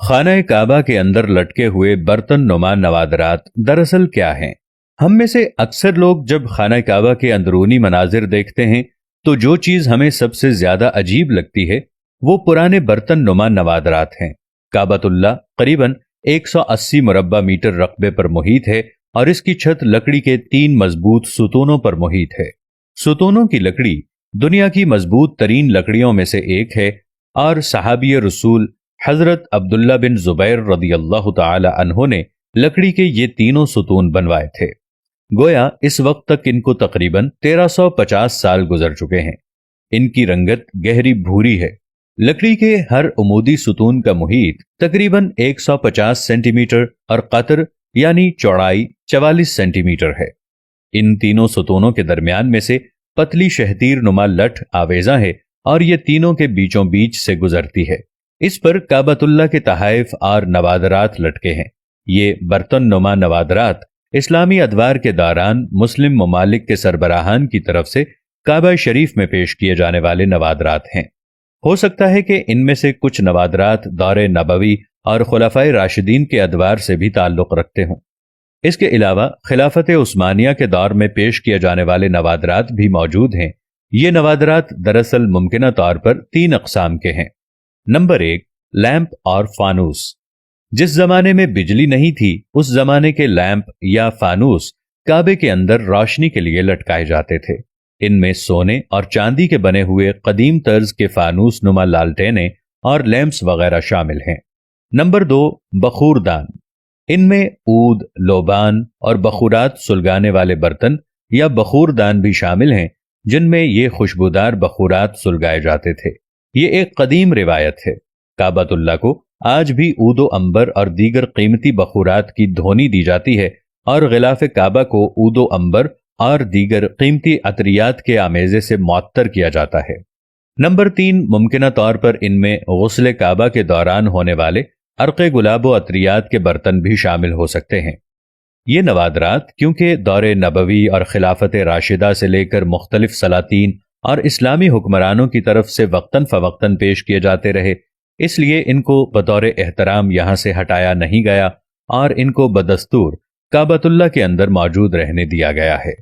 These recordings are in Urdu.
خانہ کعبہ کے اندر لٹکے ہوئے برتن نما نوادرات دراصل کیا ہیں؟ ہم میں سے اکثر لوگ جب خانہ کعبہ کے اندرونی مناظر دیکھتے ہیں تو جو چیز ہمیں سب سے زیادہ عجیب لگتی ہے وہ پرانے برتن نما نوادرات ہیں۔ کعبۃ اللہ قریباً 180 مربع میٹر رقبے پر محیط ہے اور اس کی چھت لکڑی کے 3 مضبوط ستونوں پر محیط ہے۔ ستونوں کی لکڑی دنیا کی مضبوط ترین لکڑیوں میں سے ایک ہے اور صحابی رسول حضرت عبداللہ بن زبیر رضی اللہ تعالی عنہ نے لکڑی کے یہ تینوں ستون بنوائے تھے۔ گویا اس وقت تک ان کو تقریباً 1350 سال گزر چکے ہیں۔ ان کی رنگت گہری بھوری ہے۔ لکڑی کے ہر عمودی ستون کا محیط تقریباً 150 سینٹی میٹر اور قطر یعنی چوڑائی 44 سینٹی میٹر ہے۔ ان تینوں ستونوں کے درمیان میں سے پتلی شہتیر نما لٹھ آویزاں ہے اور یہ تینوں کے بیچوں بیچ سے گزرتی ہے۔ اس پر کعبۃ اللہ کے تحائف اور نوادرات لٹکے ہیں۔ یہ برتن نما نوادرات اسلامی ادوار کے دوران مسلم ممالک کے سربراہان کی طرف سے کعبہ شریف میں پیش کیے جانے والے نوادرات ہیں۔ ہو سکتا ہے کہ ان میں سے کچھ نوادرات دور نبوی اور خلفائے راشدین کے ادوار سے بھی تعلق رکھتے ہوں۔ اس کے علاوہ خلافت عثمانیہ کے دور میں پیش کیے جانے والے نوادرات بھی موجود ہیں۔ یہ نوادرات دراصل ممکنہ طور پر 3 اقسام کے ہیں۔ نمبر 1، لیمپ اور فانوس۔ جس زمانے میں بجلی نہیں تھی اس زمانے کے لیمپ یا فانوس کعبے کے اندر روشنی کے لیے لٹکائے جاتے تھے۔ ان میں سونے اور چاندی کے بنے ہوئے قدیم طرز کے فانوس نما لالٹینیں اور لیمپس وغیرہ شامل ہیں۔ نمبر 2، بخور دان۔ ان میں عود، لوبان اور بخورات سلگانے والے برتن یا بخور دان بھی شامل ہیں جن میں یہ خوشبودار بخورات سلگائے جاتے تھے۔ یہ ایک قدیم روایت ہے۔ کعبۃ اللہ کو آج بھی عود و عنبر اور دیگر قیمتی بخورات کی دھونی دی جاتی ہے اور غلاف کعبہ کو عود و عنبر اور دیگر قیمتی عطریات کے آمیزے سے معطر کیا جاتا ہے۔ نمبر 3، ممکنہ طور پر ان میں غسل کعبہ کے دوران ہونے والے عرق گلاب و عطریات کے برتن بھی شامل ہو سکتے ہیں۔ یہ نوادرات کیونکہ دور نبوی اور خلافت راشدہ سے لے کر مختلف سلاطین اور اسلامی حکمرانوں کی طرف سے وقتاً فوقتاً پیش کیے جاتے رہے، اس لیے ان کو بطور احترام یہاں سے ہٹایا نہیں گیا اور ان کو بدستور کعبۃ اللہ کے اندر موجود رہنے دیا گیا ہے۔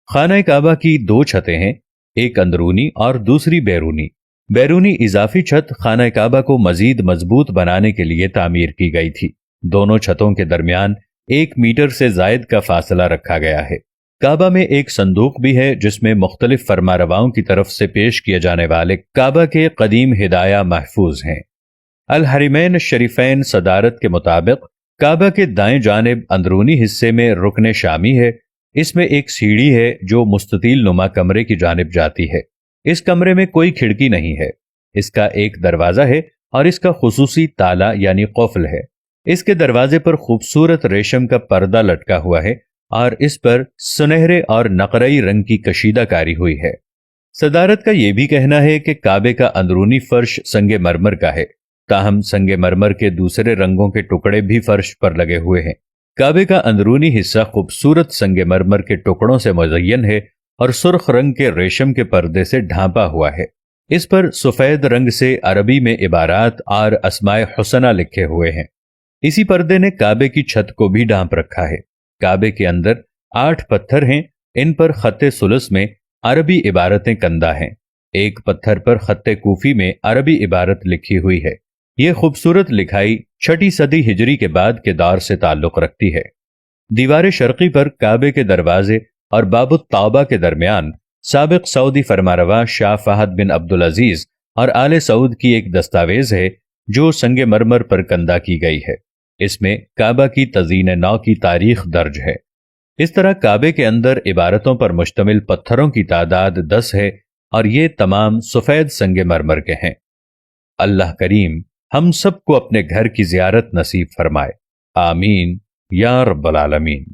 خانہ کعبہ کی 2 چھتیں ہیں، ایک اندرونی اور دوسری بیرونی۔ بیرونی اضافی چھت خانہ کعبہ کو مزید مضبوط بنانے کے لیے تعمیر کی گئی تھی۔ دونوں چھتوں کے درمیان 1 میٹر سے زائد کا فاصلہ رکھا گیا ہے۔ کعبہ میں ایک صندوق بھی ہے جس میں مختلف فرمانرواؤں کی طرف سے پیش کیے جانے والے کعبہ کے قدیم ہدایہ محفوظ ہیں۔ الحرمین الشریفین صدارت کے مطابق کعبہ کے دائیں جانب اندرونی حصے میں رکن شامی ہے۔ اس میں ایک سیڑھی ہے جو مستطیل نما کمرے کی جانب جاتی ہے۔ اس کمرے میں کوئی کھڑکی نہیں ہے۔ اس کا ایک دروازہ ہے اور اس کا خصوصی تالا یعنی قفل ہے۔ اس کے دروازے پر خوبصورت ریشم کا پردہ لٹکا ہوا ہے اور اس پر سنہرے اور نقرئی رنگ کی کشیدہ کاری ہوئی ہے۔ صدارت کا یہ بھی کہنا ہے کہ کعبے کا اندرونی فرش سنگ مرمر کا ہے، تاہم سنگ مرمر کے دوسرے رنگوں کے ٹکڑے بھی فرش پر لگے ہوئے ہیں۔ کعبے کا اندرونی حصہ خوبصورت سنگ مرمر کے ٹکڑوں سے مزین ہے اور سرخ رنگ کے ریشم کے پردے سے ڈھانپا ہوا ہے۔ اس پر سفید رنگ سے عربی میں عبارات اور اسماء حسنہ لکھے ہوئے ہیں۔ اسی پردے نے کعبے کی چھت کو بھی ڈھانپ رکھا ہے۔ کعبے کے اندر 8 پتھر ہیں، ان پر خط ثلث میں عربی عبارتیں کندہ ہیں۔ ایک پتھر پر خط کوفی میں عربی عبارت لکھی ہوئی ہے۔ یہ خوبصورت لکھائی 6 صدی ہجری کے بعد کے دور سے تعلق رکھتی ہے۔ دیوار شرقی پر کعبے کے دروازے اور باب التوبہ کے درمیان سابق سعودی فرمانروا شاہ فہد بن عبدالعزیز اور آل سعود کی ایک دستاویز ہے جو سنگ مرمر پر کندہ کی گئی ہے۔ اس میں کعبہ کی تزئین نو کی تاریخ درج ہے۔ اس طرح کعبے کے اندر عبارتوں پر مشتمل پتھروں کی تعداد 10 ہے اور یہ تمام سفید سنگ مرمر کے ہیں۔ اللہ کریم ہم سب کو اپنے گھر کی زیارت نصیب فرمائے، آمین یا رب العالمین۔